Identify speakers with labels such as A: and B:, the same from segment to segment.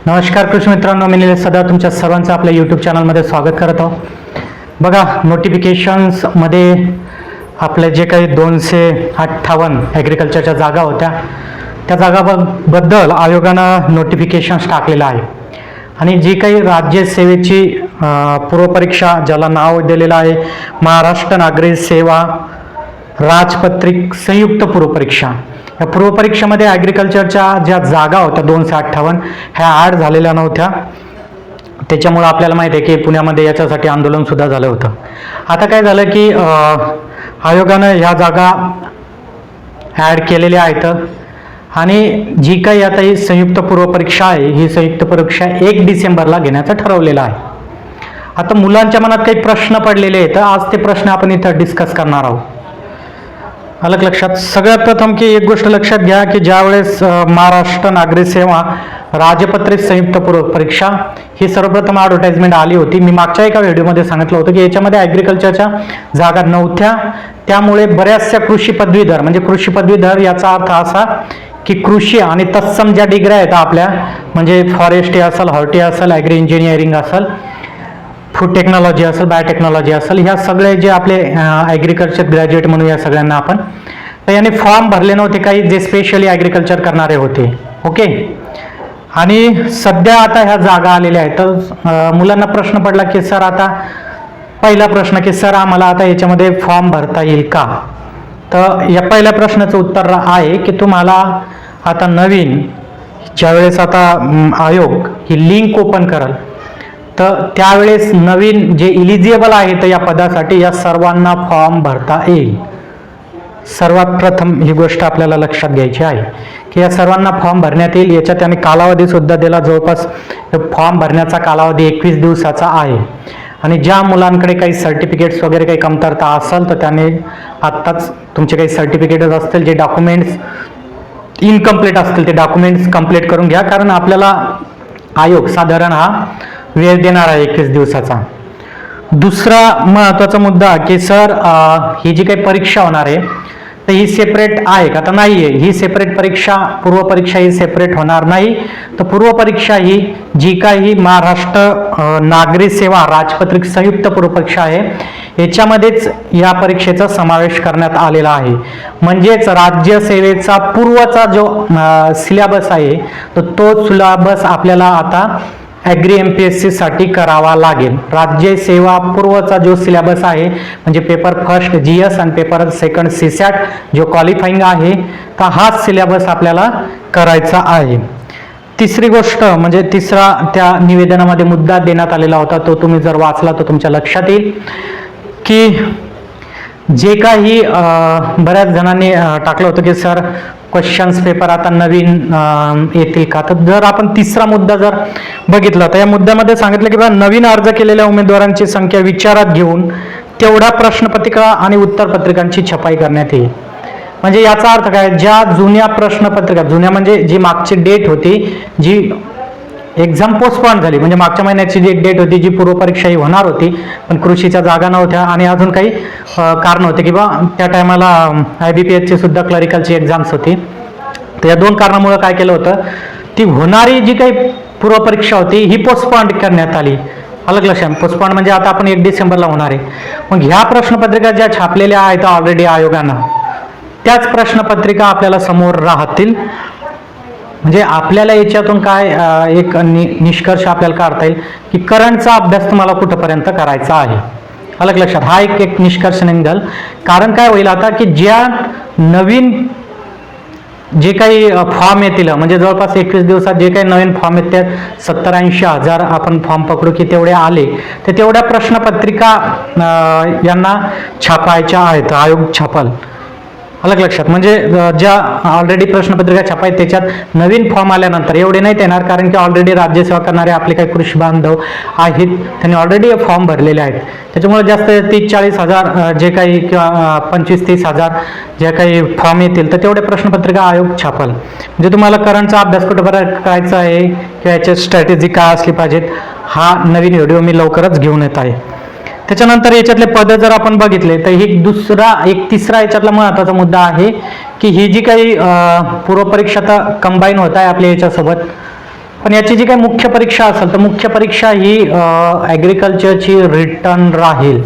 A: नमस्कार कृषी मित्रांनो, मी निलेश सदा तुमच्या सर्वांचं आपल्या यूट्यूब चॅनलमध्ये स्वागत करत आहोत. बघा, नोटिफिकेशन्समध्ये आपले जे काही 258 ॲग्रिकल्चरच्या जागा होत्या त्या जागाबद्दल आयोगानं नोटिफिकेशन्स टाकलेलं आहे. आणि जी काही राज्यसेवेची पूर्वपरीक्षा ज्याला नाव दिलेलं आहे महाराष्ट्र नागरी सेवा राजपत्रित संयुक्त पूर्वपरीक्षा, या पूर्वपरीक्षेमध्ये ॲग्रिकल्चरच्या ज्या जागा होत्या 258 ह्या ॲड झालेल्या नव्हत्या. त्याच्यामुळं आपल्याला माहिती आहे की पुण्यामध्ये याच्यासाठी आंदोलनसुद्धा झालं होतं. आता काय झालं की आयोगानं ह्या जागा ॲड केलेल्या आहेत आणि जी काही आता ही संयुक्त पूर्वपरीक्षा आहे ही संयुक्त परीक्षा 1 डिसेंबरला घेण्याचं ठरवलेलं आहे. आता मुलांच्या मनात काही प्रश्न पडलेले आहेत, आज ते प्रश्न आपण इथं डिस्कस करणार आहोत. अलग लक्षात सगळ्यात प्रथम की एक गोष्ट लक्षात घ्या की ज्यावेळेस महाराष्ट्र नागरी सेवा राजपत्रित संयुक्त पूर्वपरीक्षा ही सर्वप्रथम ॲडव्हर्टाइजमेंट आली होती. मी मागच्या एका व्हिडिओमध्ये सांगितलं होतं की याच्यामध्ये ॲग्रिकल्चरच्या जागा नव्हत्या, त्यामुळे बऱ्याचशा कृषी पदवीधर म्हणजे कृषी पदवीधर याचा अर्थ असा की कृषी आणि तत्सम ज्या डिग्र्या आहेत आपल्या म्हणजे फॉरेस्ट्री असेल, हॉर्टी असेल, ॲग्री इंजिनिअरिंग असेल, फूड टेक्नॉलॉजी असेल, बायोटेक्नॉलॉजी असेल, ह्या सगळे जे आपले ॲग्रिकल्चर ग्रॅज्युएट म्हणून या सगळ्यांना आपण, तर याने फॉर्म भरले नव्हते काही जे स्पेशली ॲग्रिकल्चर करणारे होते. ओके, आणि सध्या आता ह्या जागा आलेल्या आहेत. तर मुलांना प्रश्न पडला की सर, आता पहिला प्रश्न की सर आम्हाला आता याच्यामध्ये फॉर्म भरता येईल का? तर या पहिल्या प्रश्नाचं उत्तर आहे की तुम्हाला आता नवीन ज्यावेळेस आता आयोग ही लिंक ओपन करेल तर त्यावेळेस नवीन जे इलिजिबल आहेत या पदासाठी या सर्वांना फॉर्म भरता येईल. सर्वात प्रथम ही गोष्ट आपल्याला लक्षात घ्यायची आहे की या सर्वांना फॉर्म भरण्यात येईल. याच्यात त्यांनी कालावधी सुद्धा दिला, जवळपास फॉर्म भरण्याचा कालावधी 21 दिवसाचा आहे. आणि ज्या मुलांकडे काही सर्टिफिकेट्स वगैरे काही कमतरता असेल तर त्याने आत्ताच तुमचे काही सर्टिफिकेट्स असतील, जे डॉक्युमेंट्स इनकम्प्लीट असतील ते डॉक्युमेंट्स कंप्लीट करून घ्या, कारण आपल्याला आयोग साधारण हा वेळ देणार आहे 21 दिवसाचा. दुसरा महत्त्वाचा मुद्दा की सर ही जी काही परीक्षा होणार आहे तर ही सेपरेट आहे का? तर नाही आहे. ही सेपरेट परीक्षा, पूर्वपरीक्षा ही सेपरेट होणार नाही. तर पूर्वपरीक्षा ही जी काही महाराष्ट्र नागरी सेवा राजपत्रित संयुक्त पूर्वपरीक्षा आहे याच्यामध्येच या परीक्षेचा समावेश करण्यात आलेला आहे. म्हणजेच राज्यसेवेचा पूर्वचा जो सिलेबस आहे तर तो सिलेबस आपल्याला आता ॲग्री MPSC साठी करावा लागेल. राज्य सेवा पूर्वचा जो सिलेबस आहे म्हणजे पेपर फर्स्ट GS आणि पेपर सेकंड CSAT जो क्वालिफाईंग आहे तर हाच सिलेबस आपल्याला करायचा आहे. तिसरी गोष्ट म्हणजे तिसरा त्या निवेदनामध्ये मुद्दा देण्यात आलेला होता, तो तुम्ही जर वाचला तर तुमच्या लक्षात येईल की जे काही बऱ्याच जणांनी टाकलं होतं की सर क्वेश्चन्स पेपर आता नवीन येतील का? तर जर आपण तिसरा मुद्दा जर बघितला तर या मुद्द्यामध्ये सांगितलं की बा नवीन अर्ज केलेल्या उमेदवारांची संख्या विचारात घेऊन तेवढ्या प्रश्नपत्रिका आणि उत्तरपत्रिकांची छपाई करण्यात येईल. म्हणजे याचा अर्थ काय, ज्या जुन्या प्रश्नपत्रिका, जुन्या म्हणजे जी मागची डेट होती, जी एक्झाम पोस्टपोन झाली म्हणजे मागच्या महिन्याची जी डेट होती, जी पूर्वपरीक्षा ही होणार होती पण कृषीच्या जागा नव्हत्या आणि अजून काही कारण होते की बा त्या टायमाला IBPS ची सुद्धा क्लरिकलची एक्झाम्स होती. तर या दोन कारणामुळे काय केलं होतं, ती होणारी जी काही पूर्वपरीक्षा होती ही पोस्टपोन करण्यात आली. अलग लक्षात, पोस्टपोन म्हणजे आता आपण 1 डिसेंबरला होणार आहे. मग ह्या प्रश्नपत्रिका ज्या छापलेल्या आहेत ऑलरेडी आयोगानं, त्याच प्रश्नपत्रिका आपल्याला समोर राहतील. म्हणजे आपल्याला याच्यातून काय एक निष्कर्ष आपल्याला काढता येईल की करंटचा अभ्यास तुम्हाला कुठंपर्यंत करायचा आहे. अलग लक्षात, हा एक निष्कर्ष निघाल. कारण काय होईल आता की ज्या नवीन जे काही फॉर्म येतील म्हणजे जवळपास 21 दिवसात जे काही नवीन फॉर्म आहेत त्या 70-80 हजार आपण फॉर्म पकडू की तेवढे आले तर तेवढ्या प्रश्नपत्रिका यांना छापायच्या आहेत, आयोग छापाल. अलग लक्षात, म्हणजे ज्या ऑलरेडी प्रश्नपत्रिका छापाय त्याच्यात नवीन फॉर्म आल्यानंतर एवढे नाही येणार, कारण की ऑलरेडी राज्यसेवा करणारे आपले काही कृषी बांधव आहेत त्यांनी ऑलरेडी फॉर्म भरलेले आहेत. त्याच्यामुळे जास्त 30-40 हजार जे काही किंवा 25-30 हजार जे काही फॉर्म येतील तर तेवढे प्रश्नपत्रिका आयोग छापाल. म्हणजे तुम्हाला करंटचा अभ्यास कुठंपर्यंत करायचा आहे किंवा याची स्ट्रॅटेजी काय असली पाहिजेत हा नवीन व्हिडिओ मी लवकरच घेऊन येत आहे. त्याच्यानंतर याच्यातले पद जर आपण बघितले तर एक तिसरा याच्यातला महत्त्वाचा मुद्दा आहे की ही जी काही पूर्वपरीक्षा कंबाईन होत आहे आपल्या याच्यासोबत पण याची जी काही मुख्य परीक्षा असेल तर मुख्य परीक्षा ही ॲग्रिकल्चरची रिटर्न राहील.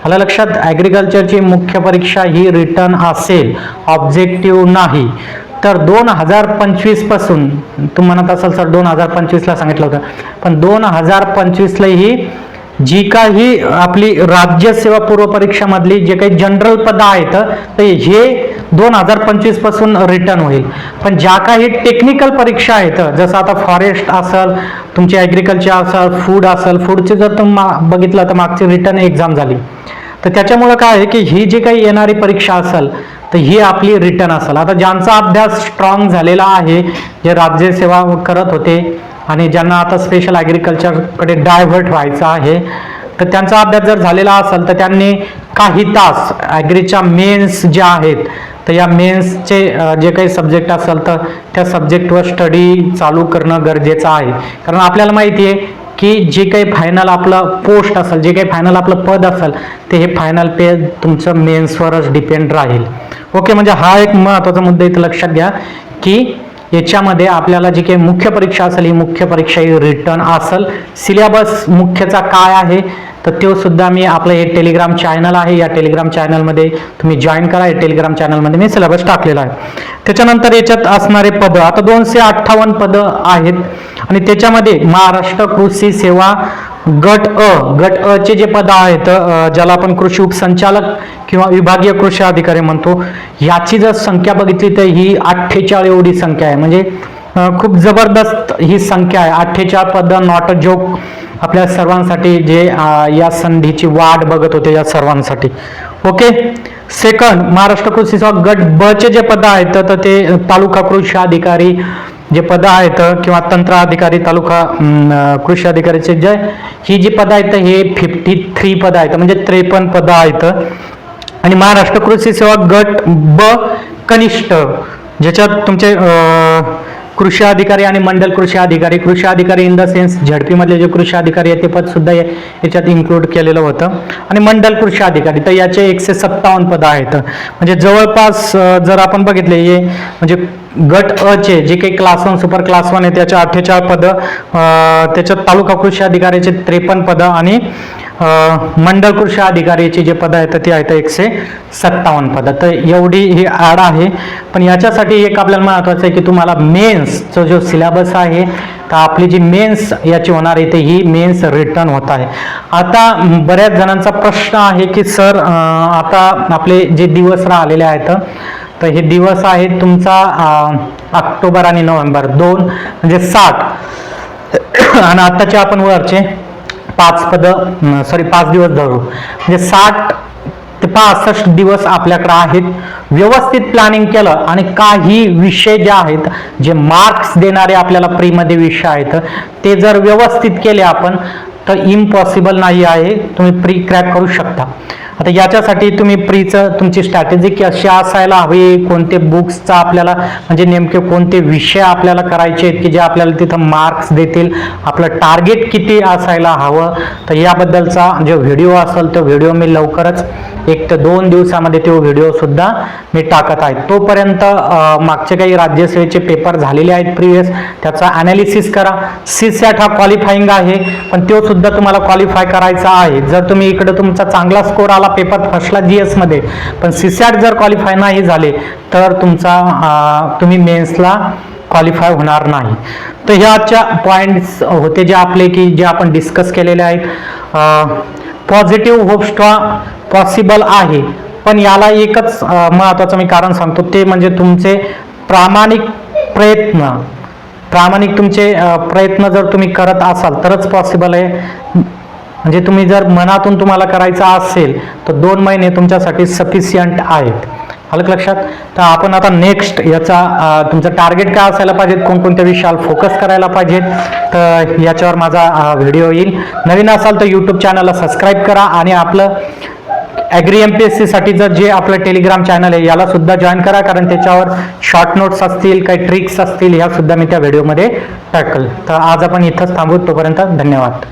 A: आलं लक्षात? ॲग्रिकल्चरची मुख्य परीक्षा ही रिटर्न असेल, ऑब्जेक्टिव्ह नाही. तर 2025 पासून तुम्ही म्हणत असाल सर 2025ला सांगितलं होतं, पण 2025ला ही जी काही आपली राज्यसेवा पूर्व परीक्षामधली जे काही जनरल पदं आहेत तर हे 2025 पासून रिटर्न होईल. पण ज्या काही टेक्निकल परीक्षा आहेत, जसं आता फॉरेस्ट असेल, तुमची ॲग्रिकल्चर असेल, फूड असेल, फूडचे जर तुम्ही बघितलं तर मागची रिटर्न एक्झाम झाली, तर त्याच्यामुळं काय आहे की ही जी काही येणारी परीक्षा असेल तर ही आपली रिटर्न असेल. आता ज्यांचा अभ्यास स्ट्रॉंग झालेला आहे, जे राज्यसेवा करत होते आणि ज्यांना आता स्पेशल ॲग्रिकल्चरकडे डायव्हर्ट व्हायचं आहे, तर त्यांचा अभ्यास जर झालेला असेल तर त्यांनी काही तास ॲग्रीच्या मेन्स ज्या आहेत तर या मेन्सचे जे काही सब्जेक्ट असेल तर त्या सब्जेक्टवर स्टडी चालू करणं गरजेचं आहे. कारण आपल्याला माहिती आहे की जे काही फायनल आपलं पोस्ट असेल, जे काही फायनल आपलं पद असेल ते हे फायनल पे तुमचं मेन्सवरच डिपेंड राहील. ओके, म्हणजे हा एक महत्त्वाचा मुद्दा इथं लक्षात घ्या की याच्यामध्ये आपल्याला जी काही मुख्य परीक्षा असेल ही मुख्य परीक्षा ही रिटर्न असेल. सिलेबस मुख्यचा काय आहे तर तो सुद्धा मी आपलं हे टेलिग्राम चॅनल आहे, या टेलिग्राम चॅनलमध्ये तुम्ही जॉईन करा. या टेलिग्राम चॅनलमध्ये मी सिलेबस टाकलेला आहे. त्याच्यानंतर याच्यात असणारे पदं आता 258 पदं आहेत आणि त्याच्यामध्ये महाराष्ट्र कृषी सेवा गट अ चे जे पद आहेत, ज्याला आपण कृषी उपसंचालक किंवा विभागीय कृषी अधिकारी म्हणतो, याची जर संख्या बघितली तर ही 48 एवढी संख्या आहे. म्हणजे खूप जबरदस्त ही संख्या आहे. 48 पद नॉट अ जोक आपल्या सर्वांसाठी, जे या संधीची वाट बघत होते या सर्वांसाठी. ओके, सेकंड महाराष्ट्र कृषी सेवा गट ब चे जे पद आहेत तर ते तालुका कृषी अधिकारी जे पद आहेत किंवा तंत्र अधिकारी, तालुका कृषी अधिकारीचे जे ही जी पद आहेत हे 53 पद आहेत, म्हणजे 53 पद आहेत. आणि महाराष्ट्र कृषी सेवा गट ब कनिष्ठ, ज्याच्यात तुमचे कृषी अधिकारी आणि मंडल कृषी अधिकारी इन द सेन्स झडपी मधले जे कृषी अधिकारी आहेत ते पद सुद्धा याच्यात इन्क्लूड केलेलं होतं. आणि मंडल कृषी अधिकारी तर याचे 157 पद आहेत. म्हणजे जवळपास जर आपण बघितले हे म्हणजे गट अ चे जे काही क्लास 1 सुपर क्लास 1 आहे त्याचे 48 पदं, त्याच्यात तालुका कृषी अधिकाऱ्याचे 53 पदं आणि मंडल कृषी अधिकारीचे जे पद आहेत ते आहेत 157 पदं. तर एवढी ही ॲड आहे. पण याच्यासाठी एक आपल्याला महत्त्वाचं आहे की तुम्हाला मेन्सचा जो सिलेबस आहे तर आपली जी मेन्स याची होणार आहे ते ही मेन्स रिटर्न होत आहे. आता बऱ्याच जणांचा प्रश्न आहे की सर आता आपले जे दिवस राहिलेले आहेत तर हे दिवस आहेत तुमचा ऑक्टोबर आणि नोव्हेंबर 2 म्हणजे 60 आणि आत्ताचे आपण वरचे 5 दिवस धरू म्हणजे 60 ते 65 दिवस आपल्याकडे आहेत. व्यवस्थित प्लॅनिंग केलं आणि काही विषय जे आहेत जे मार्क्स देणारे आपल्याला प्रीमध्ये विषय आहेत ते जर व्यवस्थित केले आपण तर इम्पॉसिबल नाही आहे, तुम्ही प्री क्रॅक करू शकता. आता याच्यासाठी तुम्ही प्रीचं तुमची स्ट्रॅटेजी कशी असायला हवी, कोणते बुक्सचा आपल्याला म्हणजे नेमके कोणते विषय आपल्याला करायचे आहेत की जे आपल्याला तिथं मार्क्स देतील, आपलं टार्गेट किती असायला हवं, तर याबद्दलचा जो व्हिडिओ असेल तो व्हिडिओ मी लवकरच 1 ते 2 दिवसामध्ये तो व्हिडिओ सुद्धा मी टाकत आहे. तोपर्यंत मागचे काही राज्यसेवेचे पेपर झालेले आहेत प्रिव्हियस, त्याचा ॲनालिसिस करा. सीसॅट हा क्वालिफाईंग आहे पण तो सुद्धा तुम्हाला क्वालिफाय करायचा आहे. जर तुम्ही इकडे तुमचा चांगला स्कोर आला पेपर फर्स्टला GS मध्ये पण सीसॅट जर क्वालिफाय नाही झाले तर तुम्ही मेन्सला क्वालिफाय होणार नाही. तर ह्याच्या पॉईंट्स होते जे आपले की जे आपण डिस्कस केलेले आहेत. पॉझिटिव्ह होप स्ट्रॉ पॉसिबल आहे पण याला एकच महत्त्वाचं मी कारण सांगतो ते म्हणजे तुमचे प्रामाणिक तुमचे प्रयत्न जर तुम्ही करत असाल तरच पॉसिबल आहे. म्हणजे तुम्ही जर मनातून तुम्हाला करायचं असेल तर 2 महिने तुमच्यासाठी सफिशियंट आहेत. आलं लक्षात? तर आपण आता नेक्स्ट याचा तुमचं टार्गेट काय असायला पाहिजे, कोणकोणत्या विषयाला फोकस करायला पाहिजेत तर याच्यावर माझा व्हिडिओ येईल. नवीन असाल तर यूट्यूब चॅनलला सबस्क्राईब करा आणि आपलं ॲग्री MPSC साठी जर जे आपलं टेलिग्राम चॅनल आहे याला सुद्धा जॉईन करा, कारण त्याच्यावर शॉर्ट नोट्स असतील, काही ट्रिक्स असतील ह्या सुद्धा मी त्या व्हिडिओमध्ये टाकल. तर आज आपण इथंच थांबू, तोपर्यंत धन्यवाद.